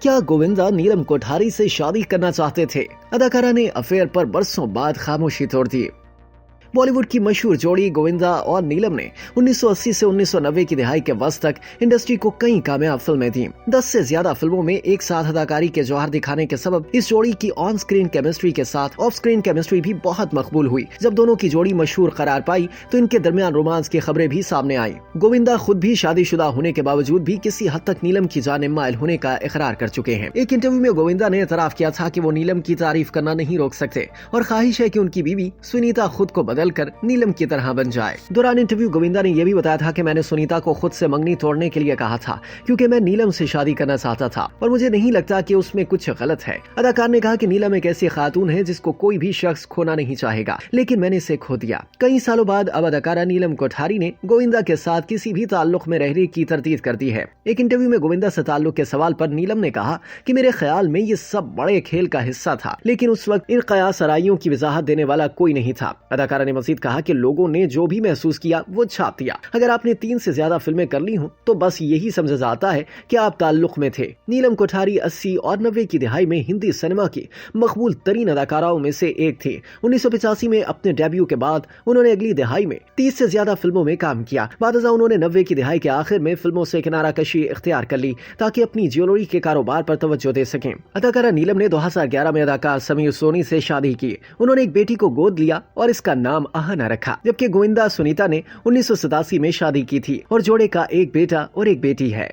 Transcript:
क्या गोविंदा नीलम कोठारी से शादी करना चाहते थे? अदाकारा ने अफेयर पर बरसों बाद खामोशी तोड़ दी। बॉलीवुड की मशहूर जोड़ी गोविंदा और नीलम ने 1980 से 1990 की दिहाई के वक्त तक इंडस्ट्री को कई कामयाब फिल्में दी। 10 से ज्यादा फिल्मों में एक साथ अदाकारी के जौहर दिखाने के सबब इस जोड़ी की ऑन स्क्रीन केमिस्ट्री के साथ ऑफ स्क्रीन केमिस्ट्री भी बहुत मकबूल हुई। जब दोनों की जोड़ी मशहूर करार पाई तो इनके दरमियान रोमांस की खबरें भी सामने आई। गोविंदा खुद भी शादीशुदा होने के बावजूद भी किसी हद तक नीलम की जानिब माइल होने का इकरार कर चुके हैं। एक इंटरव्यू में गोविंदा ने एतराफ किया था कि वो नीलम की तारीफ करना नहीं रोक सकते और ख्वाहिश है कि उनकी बीवी सुनीता खुद को बदलकर नीलम की तरह बन जाए। दौरान इंटरव्यू गोविंदा ने यह भी बताया था कि मैंने सुनीता को खुद से मंगनी तोड़ने के लिए कहा था क्योंकि मैं नीलम से शादी करना चाहता था और मुझे नहीं लगता कि उसमें कुछ गलत है। अदाकार ने कहा कि नीलम एक ऐसी खातून है जिसको कोई भी शख्स खोना नहीं चाहेगा, लेकिन मैंने इसे खो दिया। कई सालों बाद अब अदाकारा नीलम कोठारी ने गोविंदा के साथ किसी भी ताल्लुक में रहने की तरदीद कर दी है। एक इंटरव्यू में गोविंदा से ताल्लुक के सवाल पर नीलम ने कहा कि मेरे ख्याल में ये सब बड़े खेल का हिस्सा था, लेकिन उस वक्त इन कयास आराइयों की वजाहत देने वाला कोई नहीं था। अदाकारा ने मजीद कहा कि लोगों ने जो भी महसूस किया वो छाप दिया। अगर आपने 3 से ज्यादा फिल्में कर ली हों तो बस यही समझा जाता है कि आप ताल्लुक में थे। नीलम कोठारी 80 और 90 की दिहाई में हिंदी सिनेमा की मकबूल तरीन अदाकाराओं में से एक थी। 1985 में अपने डेब्यू के बाद उन्होंने अगली दिहाई में 30 से ज्यादा फिल्मों में काम किया। बादशाह उन्होंने 90 की दिहाई के आखिर में फिल्मों से किनारा कशी इख्तियार कर ली ताकि अपनी ज्वेलरी के कारोबार पर तवज्जो दे सकें। अदाकारा नीलम ने 2011 में अदाकार समीर सोनी से शादी की। उन्होंने एक बेटी को गोद लिया और इसका नाम आहना रखा, जबकि गोविंदा सुनीता ने 1987 में शादी की थी और जोड़े का एक बेटा और एक बेटी है।